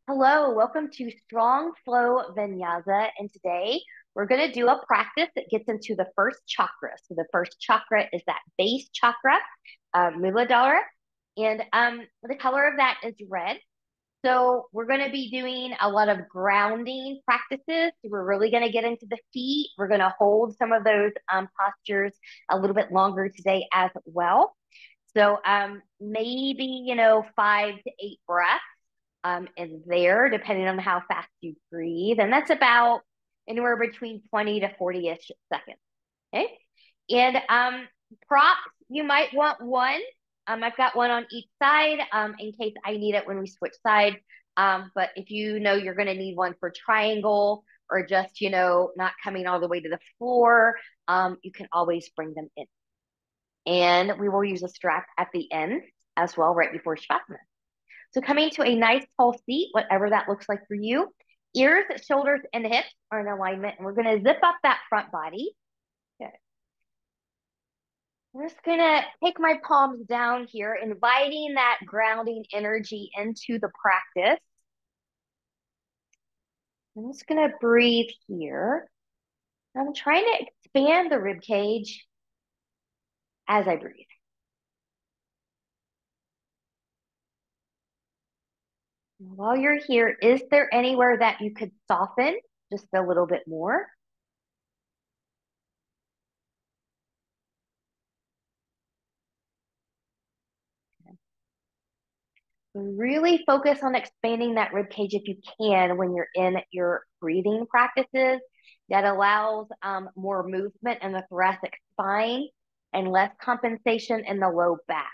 Hello, welcome to Strong Flow Vinyasa. And today we're going to do a practice that gets into the first chakra. So the first chakra is that base chakra, Muladhara, and the color of that is red. So we're going to be doing a lot of grounding practices. So we're really going to get into the feet. We're going to hold some of those postures a little bit longer today as well. So maybe, 5 to 8 breaths is there, depending on how fast you breathe. And that's about anywhere between 20 to 40-ish seconds. Okay. And props, you might want one. I've got one on each side in case I need it when we switch sides. But if you know you're going to need one for triangle or just, not coming all the way to the floor, you can always bring them in. And we will use a strap at the end as well, right before Shavasana. So coming to a nice tall seat, whatever that looks like for you. Ears, shoulders, and hips are in alignment. And we're going to zip up that front body. Good. I'm just going to take my palms down here, inviting that grounding energy into the practice. I'm just going to breathe here. I'm trying to expand the rib cage as I breathe. While you're here, is there anywhere that you could soften just a little bit more? Really focus on expanding that rib cage if you can when you're in your breathing practices. That allows more movement in the thoracic spine and less compensation in the low back.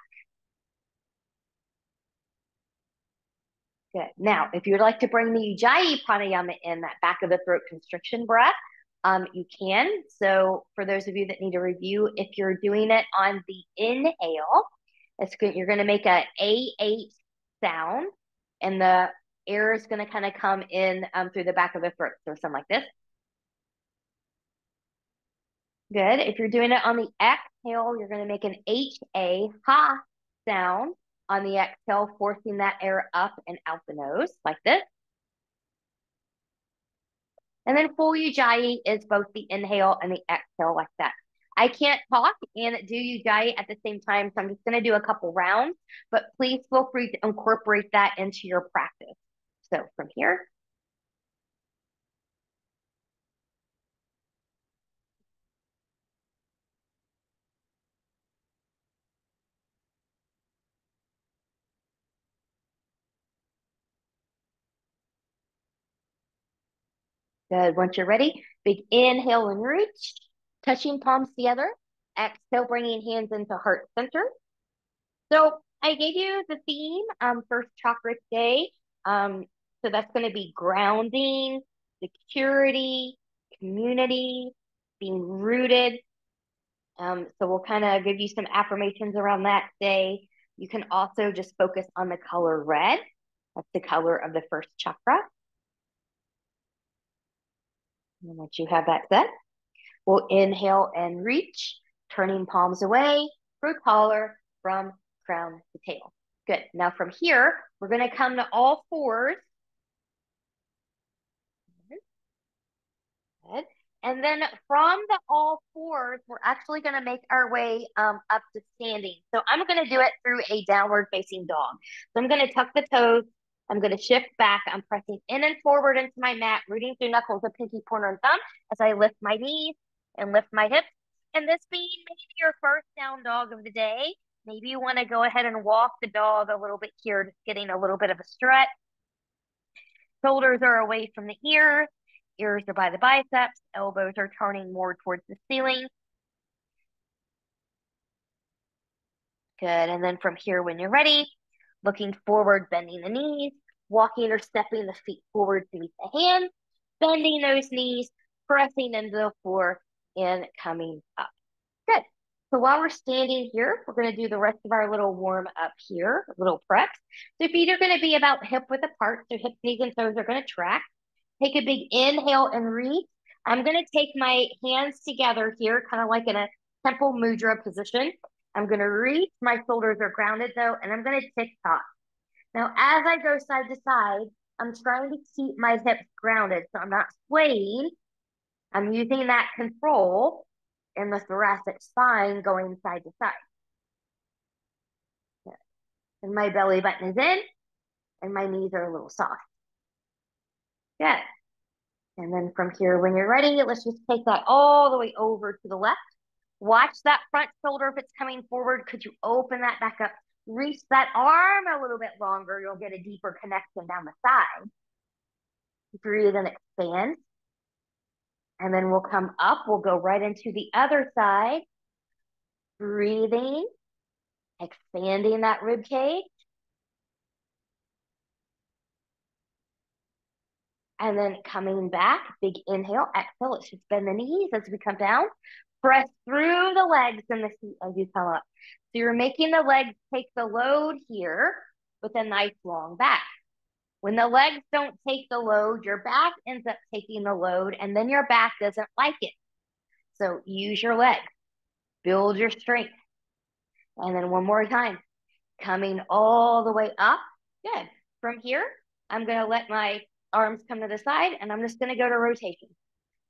Good. Now, if you'd like to bring the Ujjayi pranayama in, that back of the throat constriction breath, you can. So for those of you that need a review, if you're doing it on the inhale, it's good. You're going to make a A8 sound, and the air is going to kind of come in through the back of the throat. So something like this. Good. If you're doing it on the exhale, you're going to make an HA, ha sound on the exhale, forcing that air up and out the nose like this. And then full Ujjayi is both the inhale and the exhale like that. I can't talk and do Ujjayi at the same time, so I'm just going to do a couple rounds, but please feel free to incorporate that into your practice. So from here. Good. Once you're ready, big inhale and reach, touching palms together. Exhale, bringing hands into heart center. So I gave you the theme, first chakra today. So that's going to be grounding, security, community, being rooted. So we'll kind of give you some affirmations around that today. You can also just focus on the color red. That's the color of the first chakra. And once you have that set, we'll inhale and reach, turning palms away, through collar, from crown to tail. Good. Now from here, we're going to come to all fours. Good. And then from the all fours, we're actually going to make our way up to standing. So I'm going to do it through a downward facing dog. So I'm going to tuck the toes. I'm going to shift back. I'm pressing in and forward into my mat, rooting through knuckles of pinky, pointer, and thumb as I lift my knees and lift my hips. And this being maybe your first down dog of the day, maybe you want to go ahead and walk the dog a little bit here, just getting a little bit of a stretch. Shoulders are away from the ears. Ears are by the biceps. Elbows are turning more towards the ceiling. Good. And then from here, when you're ready, looking forward, bending the knees, walking or stepping the feet forward to meet the hands, bending those knees, pressing into the floor, and coming up. Good. So while we're standing here, we're going to do the rest of our little warm up here, little preps. So feet are going to be about hip width apart. So hips, knees, and toes are going to track. Take a big inhale and reach. I'm going to take my hands together here, kind of like in a temple mudra position. I'm going to reach. My shoulders are grounded though, and I'm going to tick tock. Now, as I go side to side, I'm trying to keep my hips grounded so I'm not swaying. I'm using that control in the thoracic spine going side to side. And my belly button is in and my knees are a little soft. Good. And then from here, when you're ready, let's just take that all the way over to the left. Watch that front shoulder if it's coming forward. Could you open that back up? Reach that arm a little bit longer. You'll get a deeper connection down the side. Breathe and expand. And then we'll come up. We'll go right into the other side. Breathing, expanding that rib cage. And then coming back, big inhale, exhale. Let's just bend the knees as we come down. Press through the legs and the feet as you come up. So you're making the legs take the load here with a nice long back. When the legs don't take the load, your back ends up taking the load, and then your back doesn't like it. So use your legs, build your strength. And then one more time, coming all the way up. Good. From here, I'm going to let my arms come to the side, and I'm just going to go to rotation.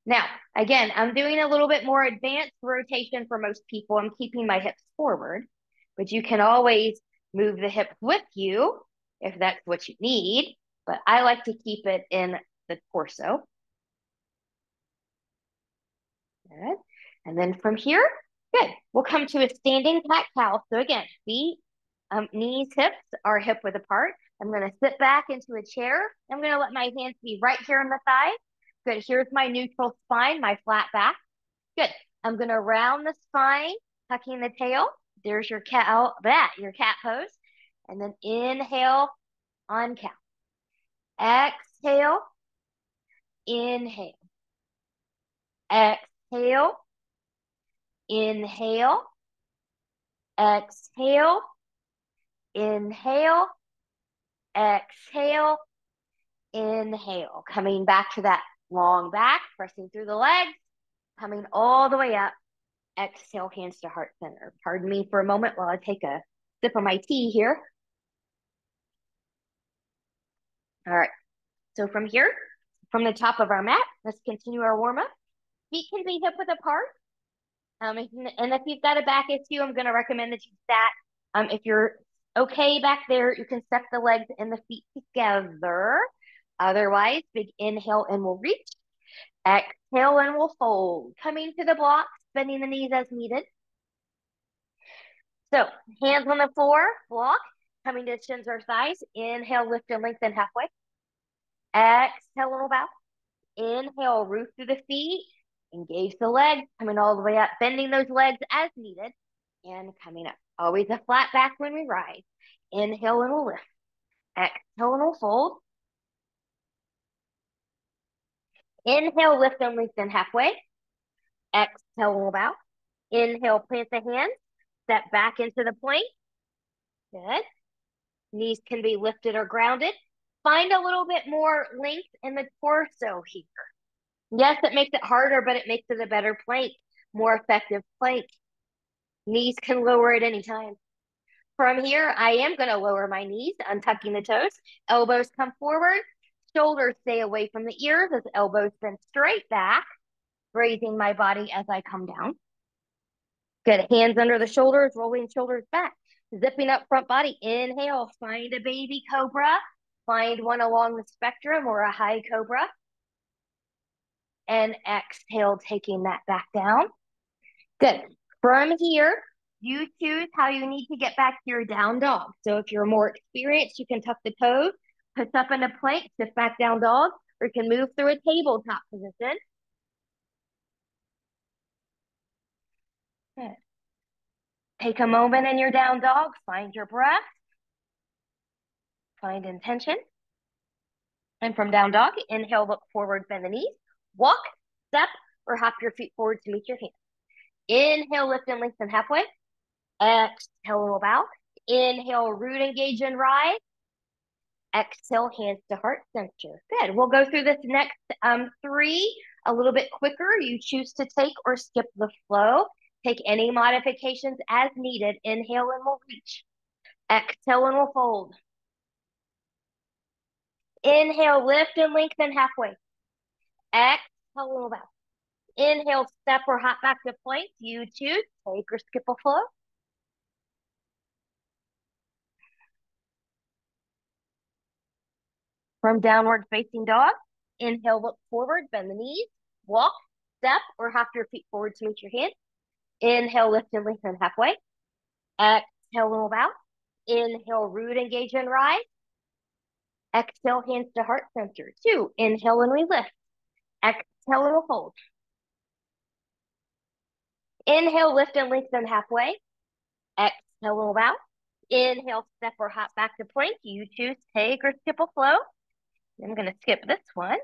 Now, again, I'm doing a little bit more advanced rotation for most people. I'm keeping my hips forward, but you can always move the hips with you if that's what you need. But I like to keep it in the torso. Good. And then from here, good. We'll come to a standing cat-cow. So again, feet, knees, hips are hip width apart. I'm going to sit back into a chair. I'm going to let my hands be right here on the thigh. Good. Here's my neutral spine, my flat back. Good. I'm going to round the spine, tucking the tail. There's your your cat pose. And then inhale on count. Exhale, inhale. Exhale, inhale. Exhale, inhale. Exhale, inhale. Coming back to that long back, pressing through the legs, coming all the way up. Exhale, hands to heart center. Pardon me for a moment while I take a sip of my tea here. All right. So from here, from the top of our mat, let's continue our warm up. Feet can be hip width apart. And if you've got a back issue, I'm going to recommend that you sat. If you're okay back there, you can step the legs and the feet together. Otherwise, big inhale and we'll reach. Exhale and we'll fold. Coming to the block, bending the knees as needed. So hands on the floor, block, coming to shins or thighs. Inhale, lift and lengthen halfway. Exhale, little bow. Inhale, root through the feet. Engage the legs, coming all the way up, bending those legs as needed. And coming up. Always a flat back when we rise. Inhale and we'll lift. Exhale and we'll fold. Inhale, lift and lengthen halfway. Exhale and we'll bow. Inhale, plant the hands. Step back into the plank. Good. Knees can be lifted or grounded. Find a little bit more length in the torso here. Yes, it makes it harder, but it makes it a better plank, more effective plank. Knees can lower at any time. From here, I am going to lower my knees, untucking the toes. Elbows come forward. Shoulders stay away from the ears as elbows bend straight back, raising my body as I come down. Good. Hands under the shoulders, rolling shoulders back. Zipping up front body. Inhale, find a baby cobra. Find one along the spectrum or a high cobra. And exhale, taking that back down. Good. From here, you choose how you need to get back to your down dog. So if you're more experienced, you can tuck the toes, push up into plank, shift back down dog, or you can move through a tabletop position. Good. Take a moment in your down dog, find your breath, find intention. And from down dog, inhale, look forward, bend the knees, walk, step, or hop your feet forward to meet your hands. Inhale, lift and lengthen halfway. Exhale, roll bow. Inhale, root, engage, and rise. Exhale, hands to heart center. Good. We'll go through this next three a little bit quicker. You choose to take or skip the flow. Take any modifications as needed. Inhale and we'll reach. Exhale and we'll fold. Inhale, lift and lengthen halfway. Exhale, little bow. Inhale, step or hop back to plank. You choose, take or skip a flow. From downward facing dog, inhale, look forward, bend the knees, walk, step, or hop your feet forward to meet your hands. Inhale, lift and lengthen halfway. Exhale, little bow. Inhale, root, engage, and rise. Exhale, hands to heart center. 2, inhale and we lift. Exhale, little fold. Inhale, lift and lengthen halfway. Exhale, little bow. Inhale, step or hop back to plank. You choose, take or skip a flow. I'm going to skip this one.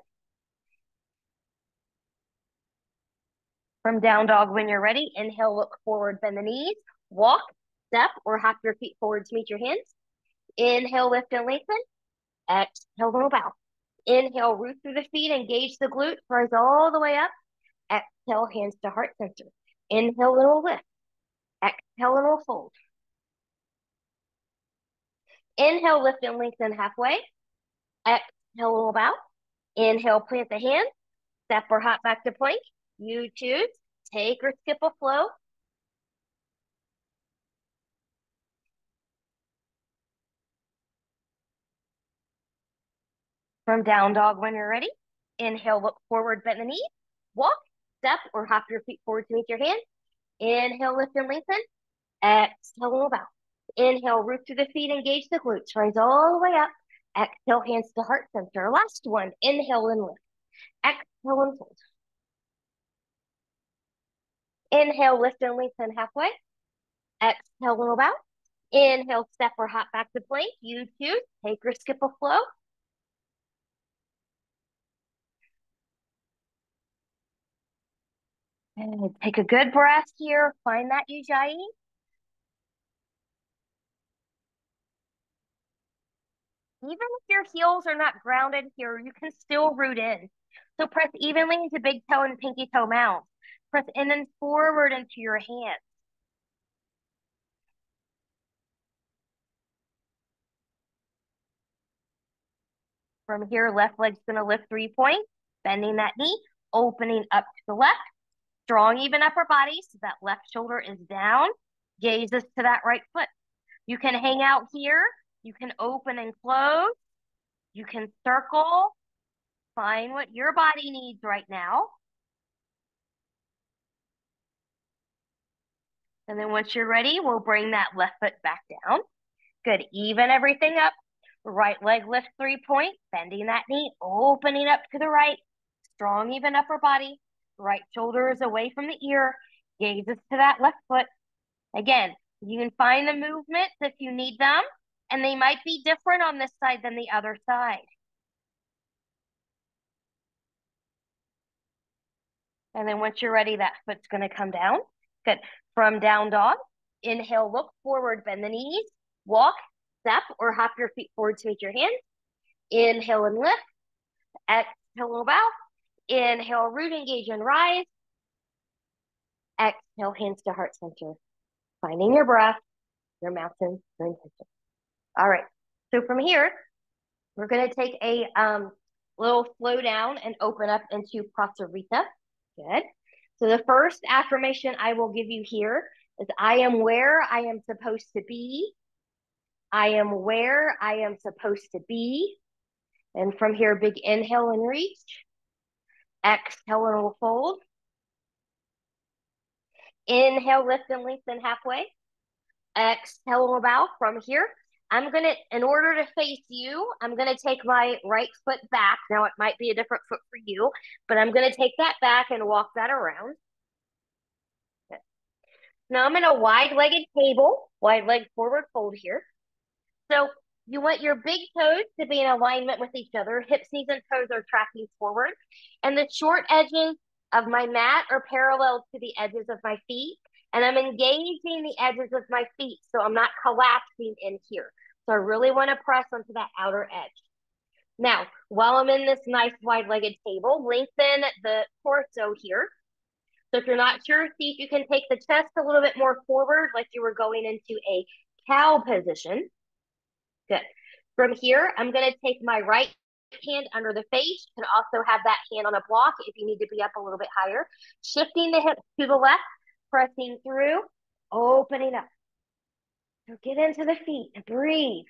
From down dog, when you're ready, inhale, look forward, bend the knees, walk, step, or hop your feet forward to meet your hands. Inhale, lift and lengthen. Exhale, little bow. Inhale, root through the feet, engage the glutes, rise all the way up. Exhale, hands to heart center. Inhale, little lift. Exhale, little fold. Inhale, lift and lengthen halfway. Exhale, little bow. Inhale, plant the hands, step or hop back to plank. You choose, take or skip a flow. From down dog, when you're ready, inhale, look forward, bend the knees, walk, step, or hop your feet forward to meet your hands. Inhale, lift and lengthen. Exhale, little bow. Inhale, root through the feet, engage the glutes, rise all the way up. Exhale, hands to heart center. Last one, inhale and lift. Exhale and fold. Inhale, lift and lengthen halfway. Exhale, little bow. Inhale, step or hop back to plank. You choose, take or skip a flow. And take a good breath here. Find that ujjayi. Even if your heels are not grounded here, you can still root in. So press evenly into big toe and pinky toe mounds. Press in and forward into your hands. From here, left leg's gonna lift 3 points, bending that knee, opening up to the left. Strong, even upper body, so that left shoulder is down. Gazes to that right foot. You can hang out here. You can open and close. You can circle. Find what your body needs right now. And then once you're ready, we'll bring that left foot back down. Good. Even everything up. Right leg lift 3 points, bending that knee, opening up to the right. Strong, even upper body. Right shoulder is away from the ear. Gazes to that left foot. Again, you can find the movements if you need them, and they might be different on this side than the other side. And then once you're ready, that foot's going to come down. Good. From down dog, inhale, look forward, bend the knees, walk, step, or hop your feet forward to meet your hands. Inhale and lift. Exhale, little bow. Inhale, root, engage, and rise. Exhale, hands to heart center. Finding your breath, your mountain, your intention. All right. So from here, we're going to take a little slow down and open up into Prasarita. Good. So the first affirmation I will give you here is I am where I am supposed to be. I am where I am supposed to be. And from here, big inhale and reach. Exhale and we'll fold. Inhale, lift and lengthen halfway. Exhale and we'll bow. From here, I'm going to, in order to face you, I'm going to take my right foot back. Now, it might be a different foot for you, but I'm going to take that back and walk that around. Okay. Now, I'm in a wide-legged table, wide leg forward fold here. So you want your big toes to be in alignment with each other. Hips, knees, and toes are tracking forward. And the short edges of my mat are parallel to the edges of my feet. And I'm engaging the edges of my feet, so I'm not collapsing in here. So I really want to press onto that outer edge. Now, while I'm in this nice wide-legged table, lengthen the torso here. So if you're not sure, see if you can take the chest a little bit more forward, like you were going into a cow position. Good. From here, I'm going to take my right hand under the face. You can also have that hand on a block if you need to be up a little bit higher. Shifting the hips to the left, pressing through, opening up. So get into the feet and breathe.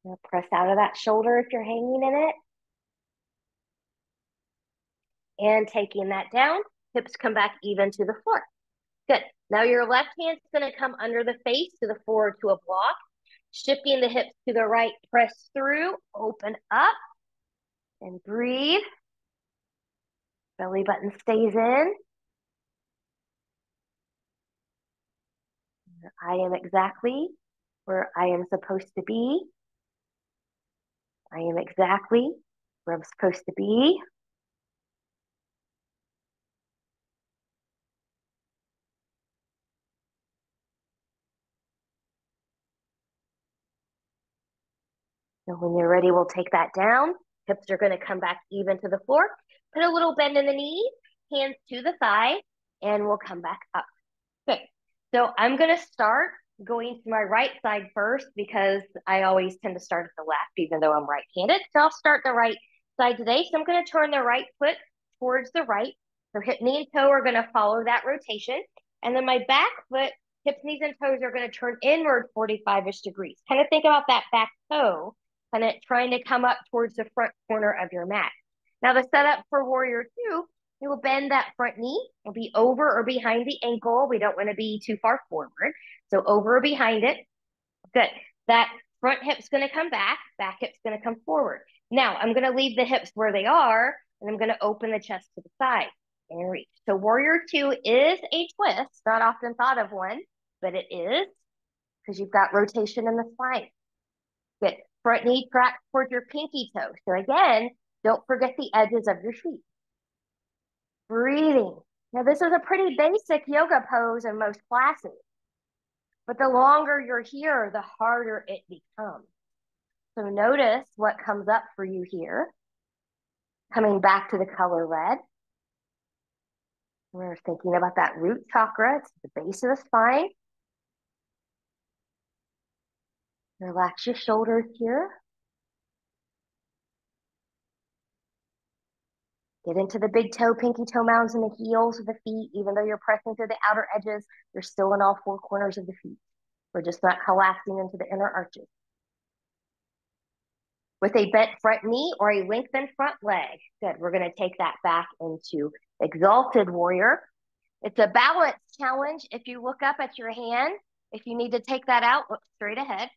Now press out of that shoulder if you're hanging in it. And taking that down, hips come back even to the floor. Good. Now your left hand's going to come under the face to the forward to a block. Shifting the hips to the right, press through, open up, and breathe. Belly button stays in. I am exactly where I am supposed to be. I am exactly where I'm supposed to be. And when you're ready, we'll take that down. Hips are going to come back even to the floor. Put a little bend in the knees, hands to the thigh, and we'll come back up. Good. So I'm going to start going to my right side first because I always tend to start at the left, even though I'm right-handed. So I'll start the right side today. So I'm going to turn the right foot towards the right. So hip, knee, and toe are going to follow that rotation. And then my back foot, hips, knees, and toes are going to turn inward 45-ish degrees. Kind of think about that back toe, kind of trying to come up towards the front corner of your mat. Now the setup for Warrior 2, we will bend that front knee. It'll be over or behind the ankle. We don't want to be too far forward. So over or behind it. Good. That front hip's going to come back hip's going to come forward. Now I'm going to leave the hips where they are, and I'm going to open the chest to the side and reach. So Warrior 2 is a twist, not often thought of one, but it is because you've got rotation in the spine. Good. Front knee tracks towards your pinky toe. So again, don't forget the edges of your feet. Breathing. Now this is a pretty basic yoga pose in most classes. But the longer you're here, the harder it becomes. So notice what comes up for you here. Coming back to the color red. We're thinking about that root chakra. It's the base of the spine. Relax your shoulders here. Get into the big toe, pinky toe mounds and the heels of the feet. Even though you're pressing through the outer edges, you're still in all four corners of the feet. We're just not collapsing into the inner arches. With a bent front knee or a lengthened front leg. Good. We're going to take that back into Exalted Warrior. It's a balance challenge. If you look up at your hand, if you need to take that out, look straight ahead.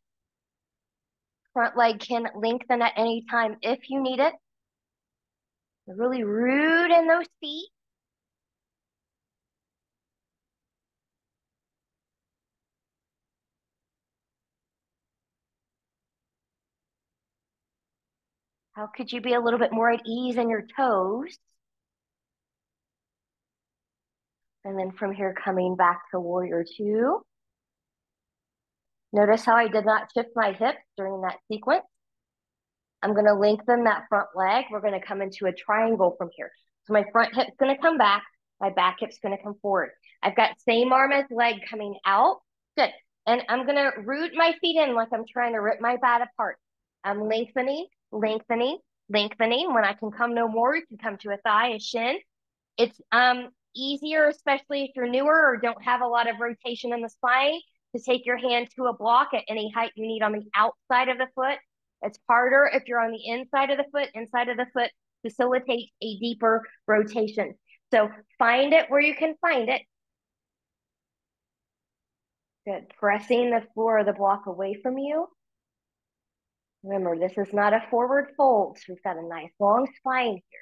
Front leg can lengthen at any time if you need it. Really root in those feet. How could you be a little bit more at ease in your toes? And then from here, coming back to Warrior 2. Notice how I did not shift my hips during that sequence. I'm going to lengthen that front leg. We're going to come into a triangle from here. So my front hip's going to come back. My back hip's going to come forward. I've got same arm as leg coming out. Good. And I'm going to root my feet in like I'm trying to rip my bat apart. I'm lengthening, lengthening, lengthening. When I can come no more, you can come to a thigh, a shin. It's easier, especially if you're newer or don't have a lot of rotation in the spine, to take your hand to a block at any height you need on the outside of the foot. It's harder if you're on the inside of the foot. Inside of the foot facilitates a deeper rotation. So find it where you can find it. Good. Pressing the floor of the block away from you. Remember, this is not a forward fold. So we've got a nice long spine here.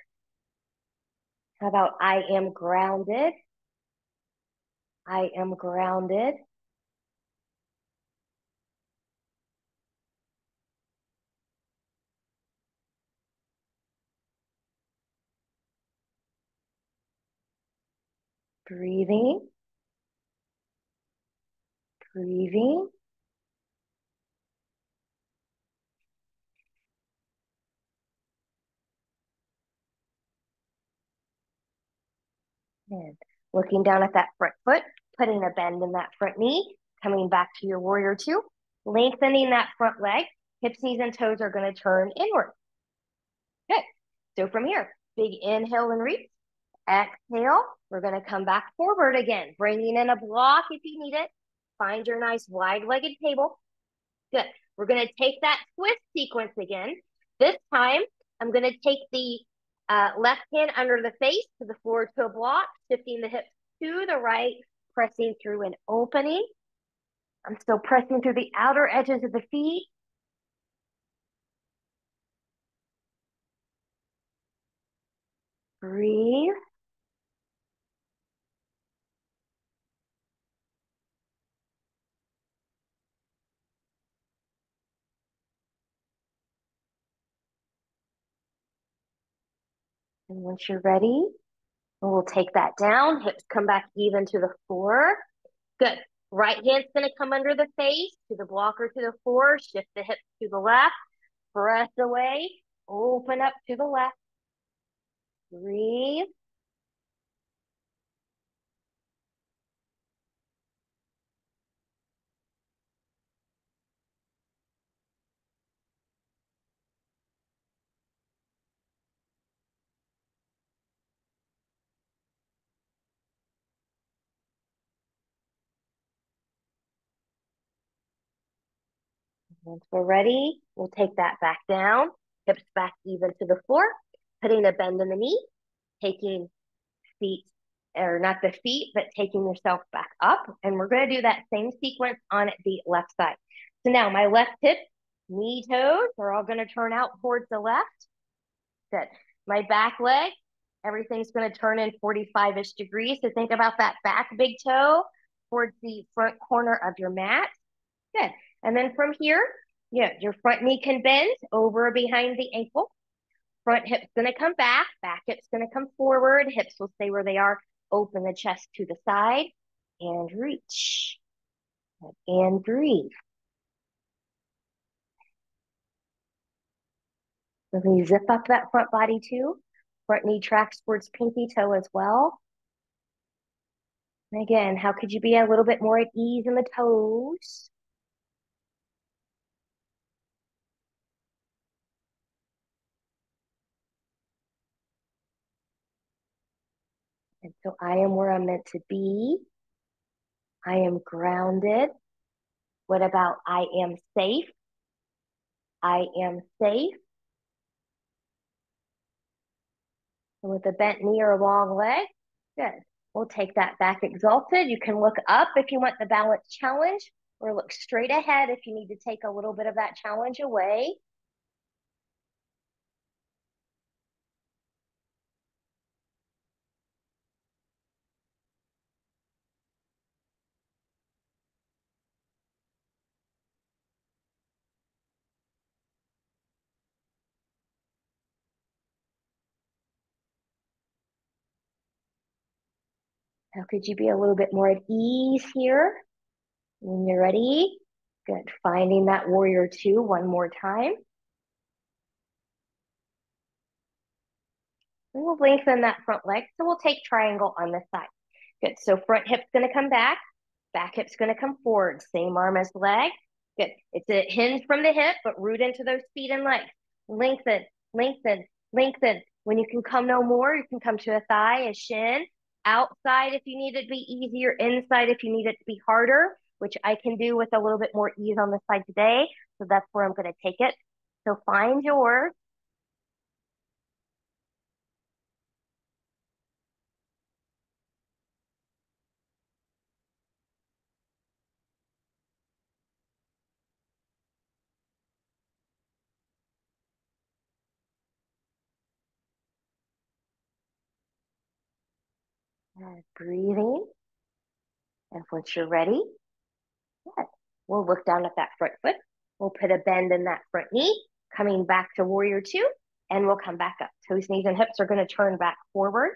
How about I am grounded? I am grounded. Breathing. Breathing. And looking down at that front foot, putting a bend in that front knee, coming back to your warrior two, lengthening that front leg. Hips, knees, and toes are going to turn inward. Good. So from here, big inhale and reach. Exhale. We're going to come back forward again, bringing in a block if you need it. Find your nice wide-legged table. Good. We're going to take that twist sequence again. This time, I'm going to take the left hand under the face to the floor to a block, shifting the hips to the right, pressing through and opening. I'm still pressing through the outer edges of the feet. Breathe. And once you're ready, we'll take that down. Hips come back even to the floor. Good. Right hand's going to come under the face to the block or to the floor. Shift the hips to the left. Press away. Open up to the left. Breathe. Once we're ready, we'll take that back down. Hips back even to the floor. Putting a bend in the knee. Taking feet, or not the feet, but taking yourself back up. And we're going to do that same sequence on the left side. So now my left hip, knee, toes are all going to turn out towards the left. Good. My back leg, everything's going to turn in 45-ish degrees. So think about that back big toe towards the front corner of your mat. Good. And then from here, yeah, your front knee can bend over behind the ankle. Front hip's going to come back hip's going to come forward, hips will stay where they are. Open the chest to the side and reach and breathe. Really zip up that front body too. Front knee tracks towards pinky toe as well. And again, how could you be a little bit more at ease in the toes? And so I am where I'm meant to be. I am grounded. What about I am safe? I am safe. And with a bent knee or a long leg, good. We'll take that back exalted. You can look up if you want the balance challenge, or look straight ahead if you need to take a little bit of that challenge away. How could you be a little bit more at ease here? When you're ready, good. Finding that warrior two one more time. And we'll lengthen that front leg. So we'll take triangle on this side. Good. So front hip's going to come back hip's going to come forward. Same arm as leg. Good. It's a hinge from the hip, but root into those feet and legs. Lengthen, lengthen, lengthen. When you can come no more, you can come to a thigh, a shin. Outside if you need it to be easier, inside if you need it to be harder, which I can do with a little bit more ease on this side today. So that's where I'm going to take it. So find yours. Breathing. And once you're ready, good. We'll look down at that front foot. We'll put a bend in that front knee, coming back to warrior two, and we'll come back up. Toes, knees, and hips are going to turn back forward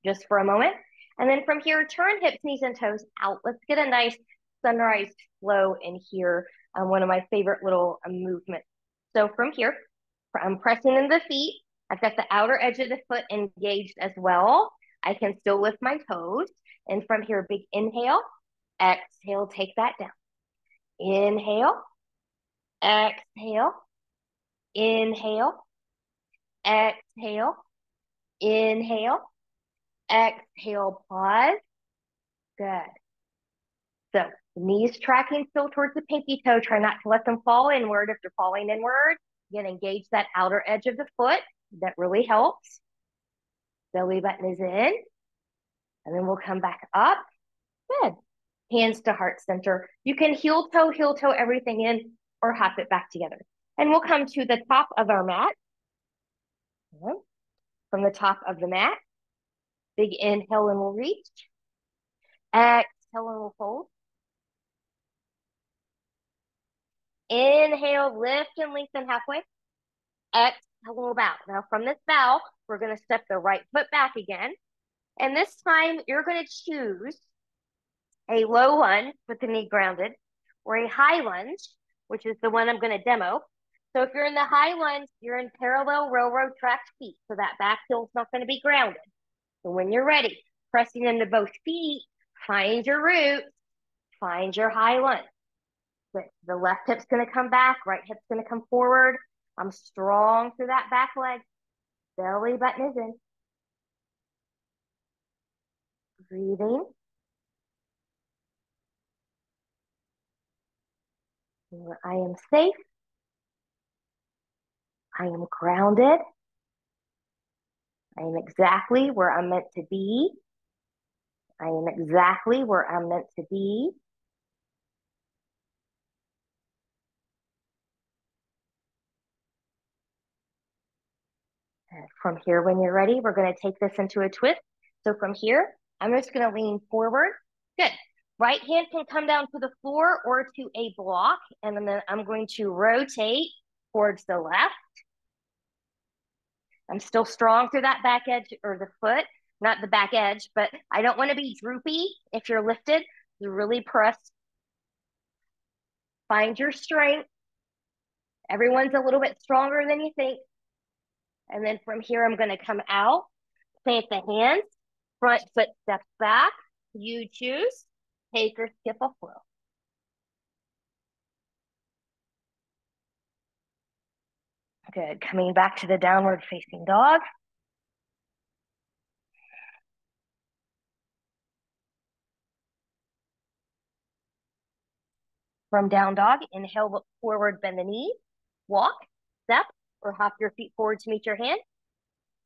just for a moment. And then from here, turn hips, knees, and toes out. Let's get a nice sunrise flow in here. One of my favorite little movements. So from here, I'm pressing in the feet. I've got the outer edge of the foot engaged as well. I can still lift my toes. And from here, big inhale, exhale, take that down. Inhale, exhale, inhale, exhale, inhale, exhale, pause. Good. So knees tracking still towards the pinky toe. Try not to let them fall inward. If they're falling inward, again, engage that outer edge of the foot. That really helps. Belly button is in. And then we'll come back up. Good. Hands to heart center. You can heel toe everything in or hop it back together. And we'll come to the top of our mat. From the top of the mat, big inhale and we'll reach. Exhale and we'll fold. Inhale, lift and lengthen halfway. Exhale, we'll bow. Now from this bow, we're going to step the right foot back again. And this time you're going to choose a low lunge with the knee grounded or a high lunge, which is the one I'm going to demo. So if you're in the high lunge, you're in parallel railroad track feet. So that back heel's not going to be grounded. So when you're ready, pressing into both feet, find your roots, find your high lunge. The left hip's going to come back, right hip's going to come forward. I'm strong through that back leg. Belly button is in. Breathing. I am safe. I am grounded. I am exactly where I'm meant to be. I am exactly where I'm meant to be. And from here, when you're ready, we're going to take this into a twist. So from here, I'm just going to lean forward. Good. Right hand can come down to the floor or to a block. And then I'm going to rotate towards the left. I'm still strong through that back edge or the foot, not the back edge, but I don't want to be droopy. If you're lifted, you really press. Find your strength. Everyone's a little bit stronger than you think. And then from here, I'm going to come out, plant the hands, front foot steps back. You choose, take or skip a flow. Good. Coming back to the downward facing dog. From down dog, inhale, look forward, bend the knees, walk, step, or hop your feet forward to meet your hand.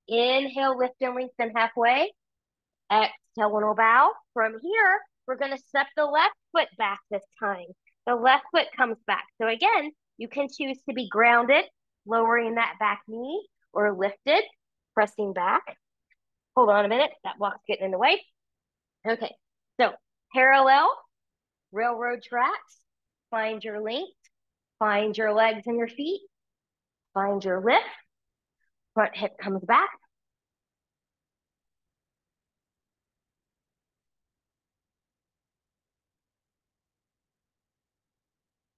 Inhale, lift and lengthen halfway. Exhale, and we'll bow. From here, we're going to step the left foot back this time. The left foot comes back. So again, you can choose to be grounded, lowering that back knee, or lifted, pressing back. Hold on a minute. That block's getting in the way. Okay, so parallel, railroad tracks. Find your length. Find your legs and your feet. Find your lift. Front hip comes back.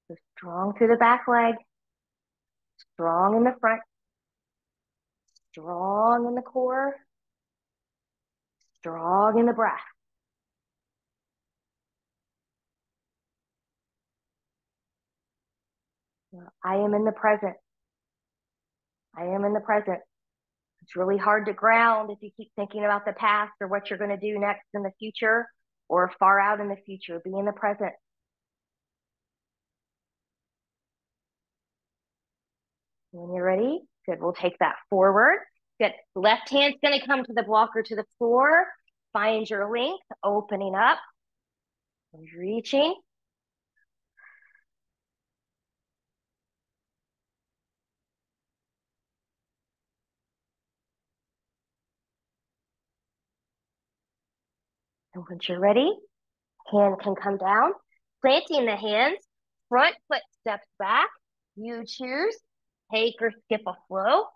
So strong through the back leg. Strong in the front. Strong in the core. Strong in the breath. I am in the present. I am in the present. It's really hard to ground if you keep thinking about the past or what you're going to do next in the future or far out in the future. Be in the present. When you're ready, good. We'll take that forward. Good. Left hand's going to come to the block or to the floor. Find your length, opening up, reaching. And once you're ready, hand can come down, planting the hands, front foot steps back. You choose, take or skip a flow.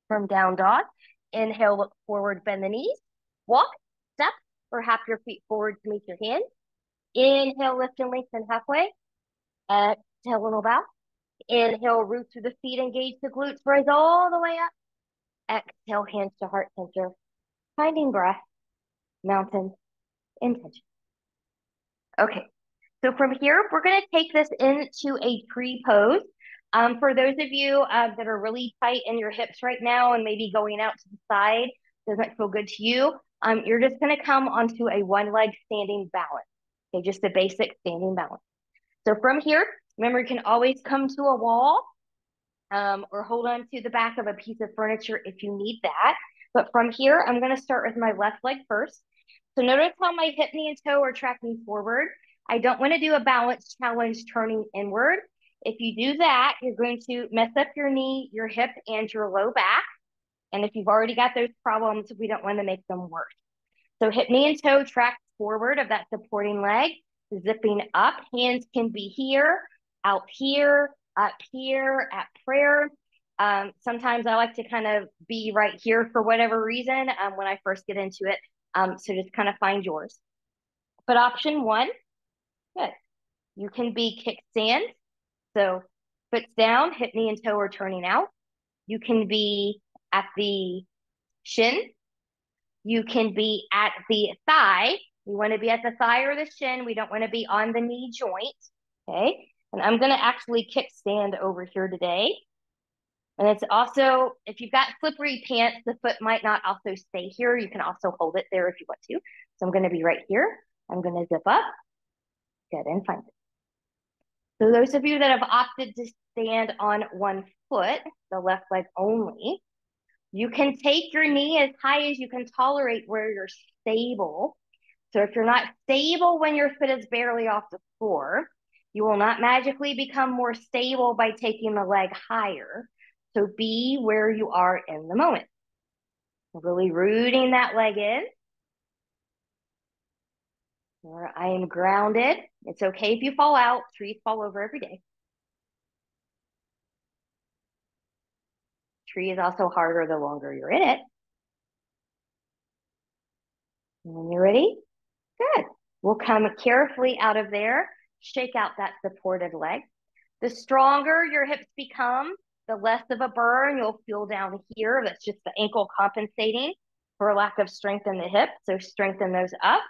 From down dog, inhale, look forward, bend the knees, walk, step, or hop your feet forward to meet your hand. Inhale, lift and lengthen halfway. Exhale, little bow. Inhale, root through the feet, engage the glutes, rise all the way up. Exhale, hands to heart center. Finding breath, mountain, intention. Okay, so from here, we're going to take this into a tree pose. For those of you that are really tight in your hips right now and maybe going out to the side doesn't feel good to you, you're just going to come onto a one leg standing balance. Okay, just a basic standing balance. So from here, remember, you can always come to a wall or hold on to the back of a piece of furniture if you need that. But from here, I'm going to start with my left leg first. So notice how my hip, knee, and toe are tracking forward. I don't want to do a balance challenge turning inward. If you do that, you're going to mess up your knee, your hip, and your low back. And if you've already got those problems, we don't want to make them worse. So hip, knee, and toe track forward of that supporting leg, zipping up. Hands can be here, out here, up here, at prayer. Sometimes I like to kind of be right here for whatever reason when I first get into it. So just kind of find yours. But option one, good. You can be kickstand. So foot's down, hip, knee, and toe are turning out. You can be at the shin. You can be at the thigh. We want to be at the thigh or the shin. We don't want to be on the knee joint. Okay. And I'm going to actually kickstand over here today. And it's also, if you've got slippery pants, the foot might not also stay here. You can also hold it there if you want to. So I'm going to be right here. I'm going to zip up, good, and find it. So those of you that have opted to stand on one foot, the left leg only, you can take your knee as high as you can tolerate where you're stable. So if you're not stable when your foot is barely off the floor, you will not magically become more stable by taking the leg higher. So be where you are in the moment. Really rooting that leg in. Or I am grounded. It's okay if you fall out. Trees fall over every day. Tree is also harder the longer you're in it. And when you're ready, good. We'll come carefully out of there, shake out that supported leg. The stronger your hips become, the less of a burn you'll feel down here. That's just the ankle compensating for a lack of strength in the hip. So strengthen those up.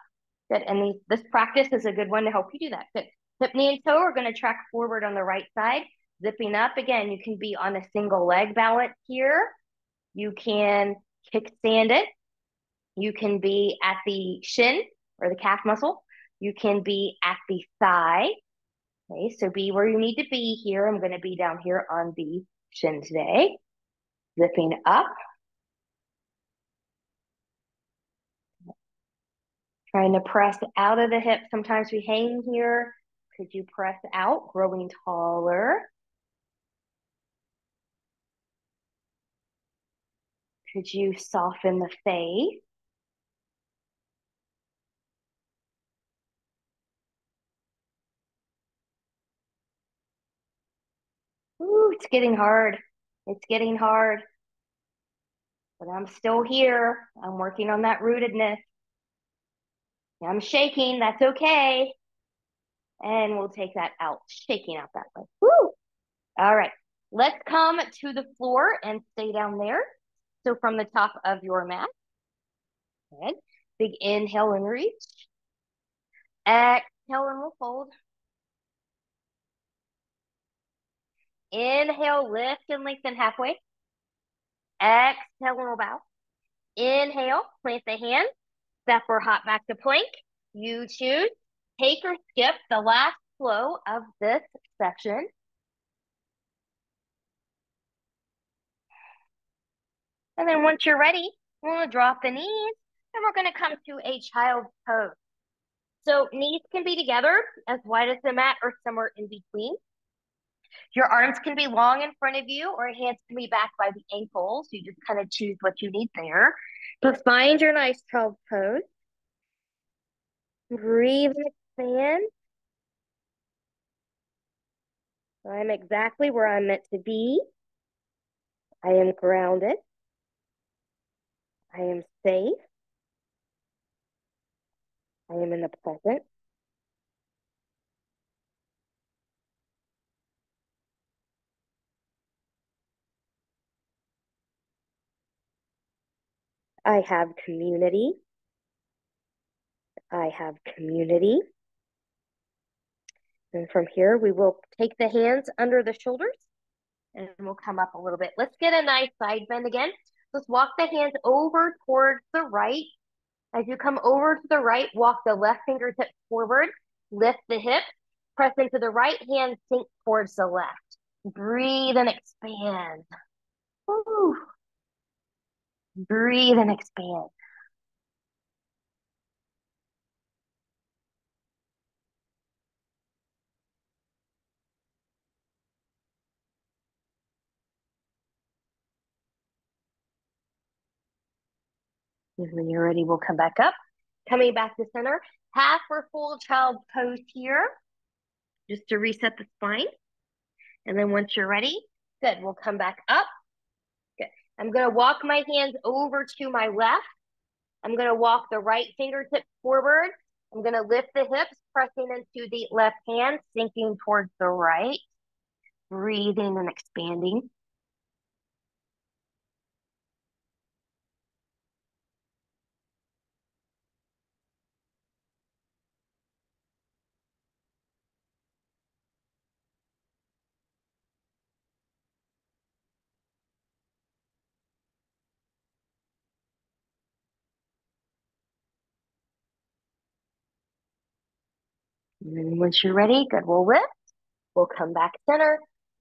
Good. And this practice is a good one to help you do that. Good. Hip, knee, and toe are going to track forward on the right side. Zipping up. Again, you can be on a single leg balance here. You can kickstand it. You can be at the shin or the calf muscle. You can be at the thigh. Okay, so be where you need to be here. I'm going to be down here on the shin today. Zipping up. Trying to press out of the hip. Sometimes we hang here. Could you press out? Growing taller. Could you soften the face? Ooh, it's getting hard. It's getting hard. But I'm still here. I'm working on that rootedness. I'm shaking. That's okay. And we'll take that out, shaking out that leg. Woo! All right. Let's come to the floor and stay down there. So from the top of your mat. Good. Big inhale and reach. Exhale and we'll fold. Inhale, lift and lengthen halfway. Exhale and we'll bow. Inhale, plant the hands. Step or hop back to plank. You choose. Take or skip the last flow of this section. And then once you're ready, we'll drop the knees and we're going to come to a child's pose. So knees can be together as wide as the mat or somewhere in between. Your arms can be long in front of you or hands can be back by the ankles. You just kind of choose what you need there. But find your nice child's pose. Breathe and expand. I'm exactly where I'm meant to be. I am grounded. I am safe. I am in the present. I have community. I have community. And from here, we will take the hands under the shoulders and we'll come up a little bit. Let's get a nice side bend again. Let's walk the hands over towards the right. As you come over to the right, walk the left fingertip forward, lift the hips, press into the right hand, sink towards the left. Breathe and expand. Woo. Breathe and expand. And when you're ready, we'll come back up. Coming back to center, half or full child pose here, just to reset the spine. And then once you're ready, good, we'll come back up. Good. I'm gonna walk my hands over to my left. I'm gonna walk the right fingertips forward. I'm gonna lift the hips, pressing into the left hand, sinking towards the right, breathing and expanding. And then once you're ready, good, we'll lift. We'll come back center.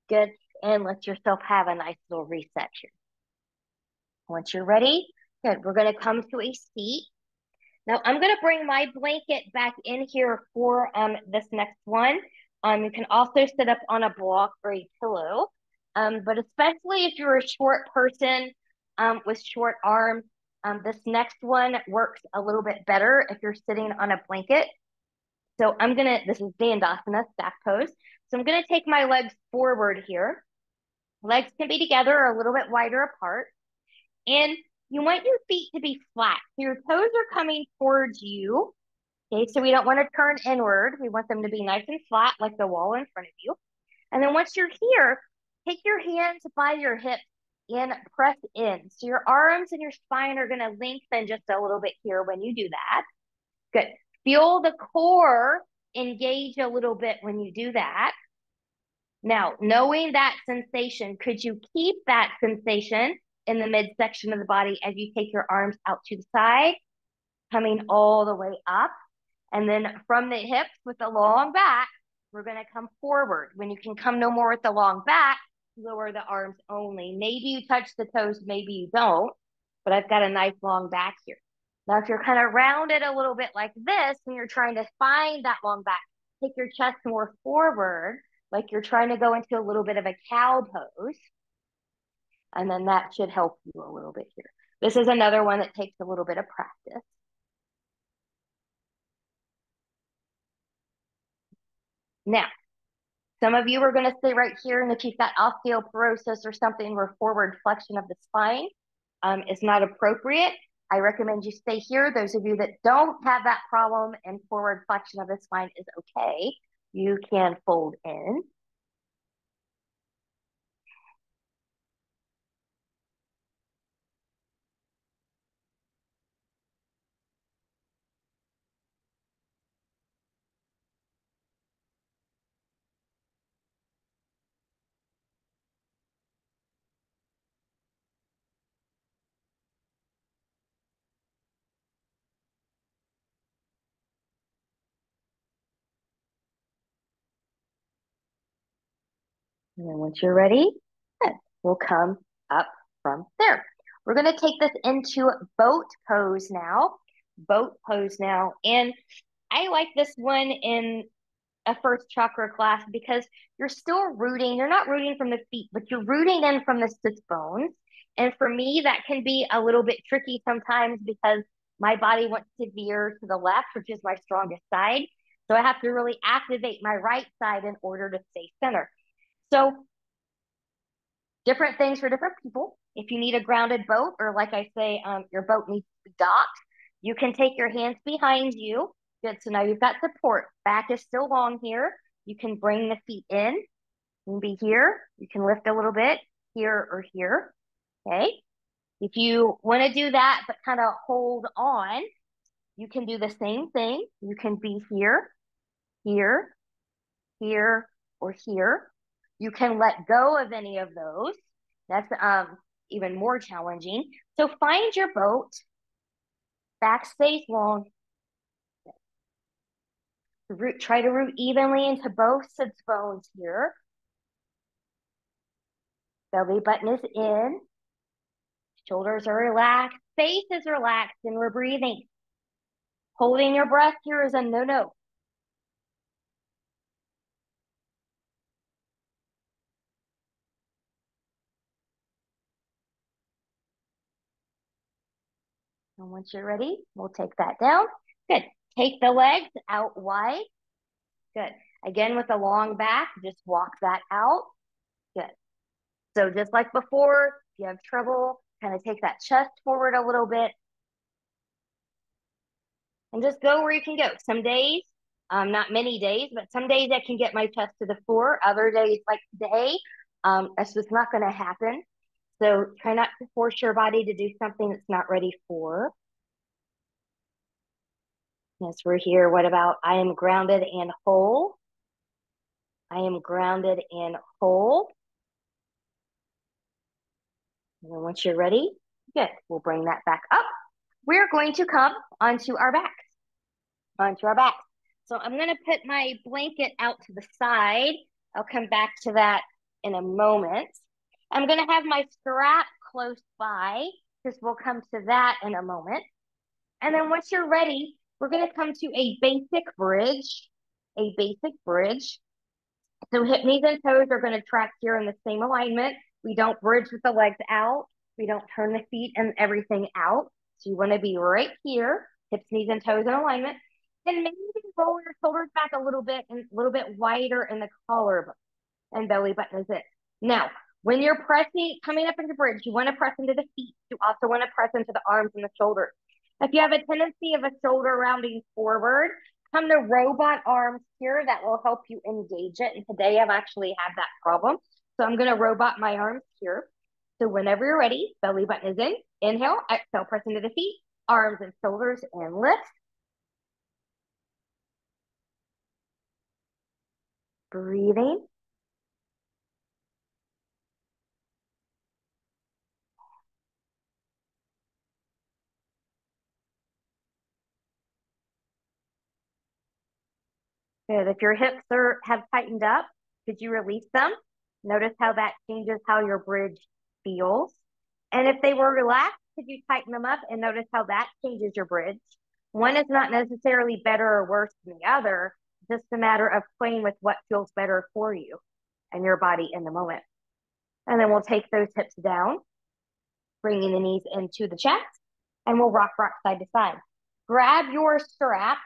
Good. And let yourself have a nice little reset here. Once you're ready, good, we're gonna come to a seat. Now I'm gonna bring my blanket back in here for this next one. You can also sit up on a block or a pillow. But especially if you're a short person with short arms, this next one works a little bit better if you're sitting on a blanket. So this is Dandasana, stack pose. So I'm gonna take my legs forward here. Legs can be together or a little bit wider apart. And you want your feet to be flat. So your toes are coming towards you. Okay, so we don't want to turn inward. We want them to be nice and flat like the wall in front of you. And then once you're here, take your hands by your hips and press in. So your arms and your spine are going to lengthen just a little bit here when you do that. Good. Feel the core engage a little bit when you do that. Now, knowing that sensation, could you keep that sensation in the midsection of the body as you take your arms out to the side, coming all the way up? And then from the hips with the long back, we're going to come forward. When you can come no more with the long back, lower the arms only. Maybe you touch the toes, maybe you don't, but I've got a nice long back here. Now, if you're kind of rounded a little bit like this, and you're trying to find that long back, take your chest more forward, like you're trying to go into a little bit of a cow pose. And then that should help you a little bit here. This is another one that takes a little bit of practice. Now, some of you are going to stay right here, and if you've got osteoporosis or something where forward flexion of the spine is not appropriate, I recommend you stay here. Those of you that don't have that problem and forward flexion of the spine is okay, you can fold in. And then once you're ready, good, we'll come up from there. We're going to take this into boat pose now. Boat pose now. And I like this one in a first chakra class because you're still rooting. You're not rooting from the feet, but you're rooting in from the sits bones. And for me, that can be a little bit tricky sometimes because my body wants to veer to the left, which is my strongest side. So I have to really activate my right side in order to stay center. So different things for different people. If you need a grounded boat, or like I say, your boat needs to be docked, you can take your hands behind you. Good, so now you've got support. Back is still long here. You can bring the feet in. You can be here. You can lift a little bit here or here. Okay, If you want to do that, but kind of hold on, you can do the same thing. You can be here, here, here, or here. You can let go of any of those. That's even more challenging. So find your boat. Back stays long. Try to root evenly into both sits bones here. Belly button is in. Shoulders are relaxed. Face is relaxed, and we're breathing. Holding your breath here is a no-no. And once you're ready, we'll take that down. Good. Take the legs out wide. Good. Again, with a long back, just walk that out. Good. So just like before, if you have trouble, kind of take that chest forward a little bit. And just go where you can go. Some days, not many days, but some days I can get my chest to the floor. Other days, like today, that's just not going to happen. So try not to force your body to do something it's not ready for. Yes, we're here. What about I am grounded and whole? I am grounded and whole. And then once you're ready, good. We'll bring that back up. We're going to come onto our backs. Onto our backs. So I'm going to put my blanket out to the side. I'll come back to that in a moment. I'm going to have my strap close by because we'll come to that in a moment. And then once you're ready, we're going to come to a basic bridge. A basic bridge. So hip, knees, and toes are going to track here in the same alignment. We don't bridge with the legs out. We don't turn the feet and everything out. So you want to be right here, hips, knees, and toes in alignment. And maybe roll your shoulders back a little bit and a little bit wider in the collarbone and belly button is it. Now, when you're pressing, coming up into bridge, you want to press into the feet. You also want to press into the arms and the shoulders. If you have a tendency of a shoulder rounding forward, come to robot arms here. That will help you engage it. And today I've actually had that problem. So I'm going to robot my arms here. So whenever you're ready, belly button is in. Inhale, exhale, press into the feet, arms and shoulders, and lift. Breathing. Good. If your hips have tightened up, could you release them? Notice how that changes how your bridge feels. And if they were relaxed, could you tighten them up and notice how that changes your bridge? One is not necessarily better or worse than the other, just a matter of playing with what feels better for you and your body in the moment. And then we'll take those hips down, bringing the knees into the chest, and we'll rock side to side. Grab your strap.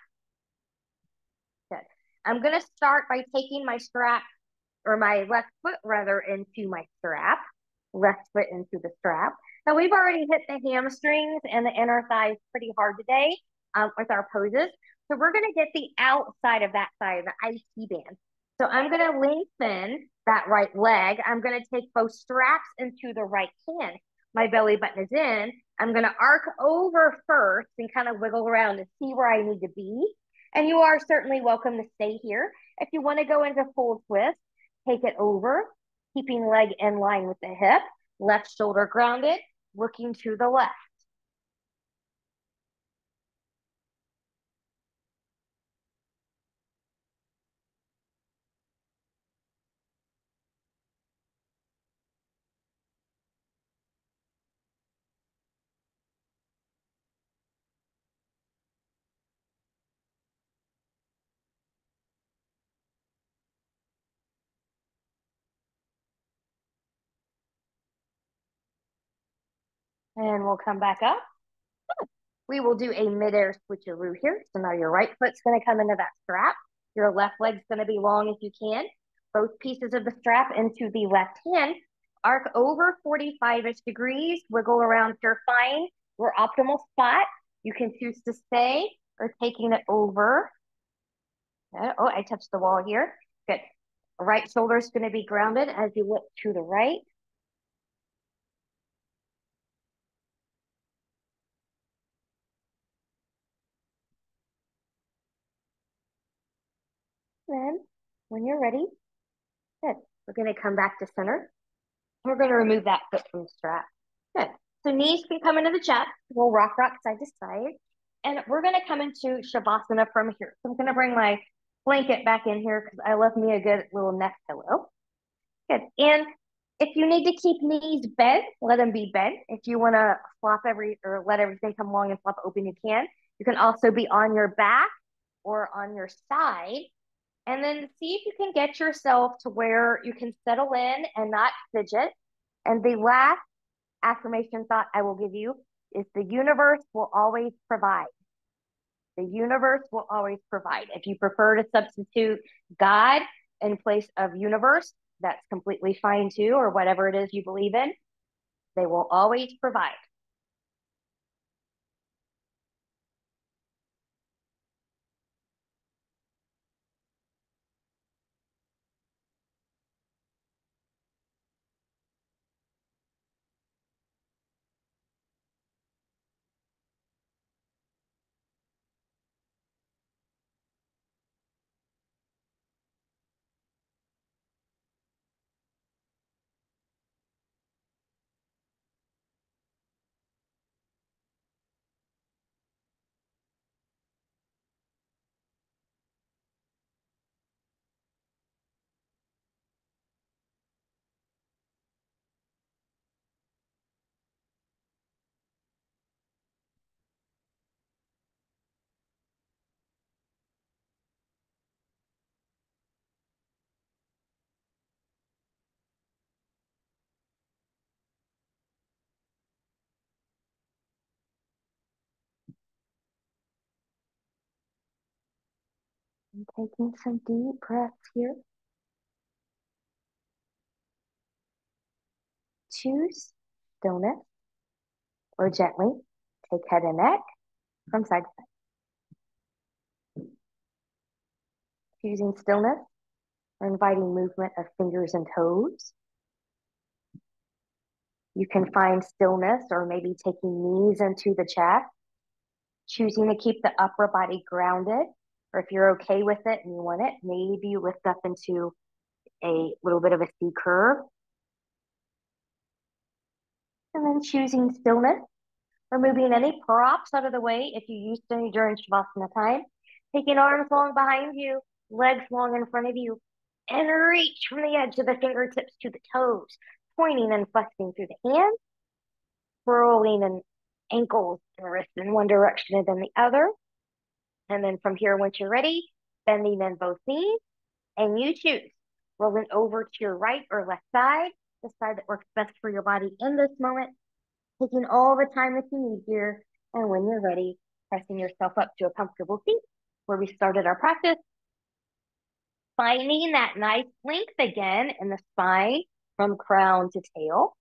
Good. I'm going to start by taking my strap or my left foot rather into my strap, left foot into the strap. Now we've already hit the hamstrings and the inner thighs pretty hard today with our poses. So we're gonna get the outside of that side, the IT band. So I'm gonna lengthen that right leg. I'm gonna take both straps into the right hand. My belly button is in. I'm gonna arc over first and kind of wiggle around to see where I need to be. And you are certainly welcome to stay here. If you wanna go into full twist, take it over, keeping leg in line with the hip, left shoulder grounded, looking to the left. And we'll come back up. We will do a midair switcheroo here. So now your right foot's going to come into that strap. Your left leg's going to be long if you can. Both pieces of the strap into the left hand. Arc over 45-ish degrees. Wiggle around here fine. Your optimal spot. You can choose to stay or taking it over. Oh, I touched the wall here. Good. Right shoulder is going to be grounded as you look to the right. When you're ready, good. We're going to come back to center. We're going to remove that foot from the strap. Good. So knees can come into the chest. We'll rock side to side. And we're going to come into Shavasana from here. So I'm going to bring my blanket back in here because I love me a good little neck pillow. Good. And if you need to keep knees bent, let them be bent. If you want to flop or let everything come along and flop open, you can. You can also be on your back or on your side. And then see if you can get yourself to where you can settle in and not fidget. And the last affirmation thought I will give you is the universe will always provide. The universe will always provide. If you prefer to substitute God in place of universe, that's completely fine too, or whatever it is you believe in. They will always provide. I'm taking some deep breaths here. Choose stillness or gently take head and neck from side to side. Choosing stillness or inviting movement of fingers and toes. You can find stillness or maybe taking knees into the chest, choosing to keep the upper body grounded, or if you're okay with it and you want it, maybe you lift up into a little bit of a C curve. And then choosing stillness, removing any props out of the way if you used any during Shavasana time. Taking arms long behind you, legs long in front of you, and reach from the edge of the fingertips to the toes, pointing and flexing through the hands, rolling and ankles and wrists in one direction and then the other. And then from here, once you're ready, bending in both knees, and you choose rolling over to your right or left side, the side that works best for your body in this moment, taking all the time that you need here. And when you're ready, pressing yourself up to a comfortable seat where we started our practice, finding that nice length again in the spine from crown to tail.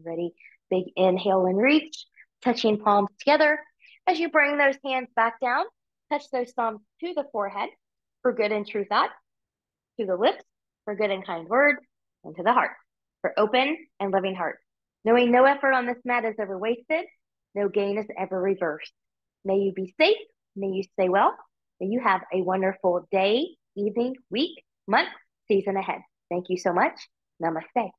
Ready? Big inhale and reach, touching palms together. As you bring those hands back down, touch those thumbs to the forehead for good and true thought, to the lips for good and kind words, and to the heart for open and loving heart. Knowing no effort on this mat is ever wasted, no gain is ever reversed. May you be safe, may you stay well, may you have a wonderful day, evening, week, month, season ahead. Thank you so much. Namaste.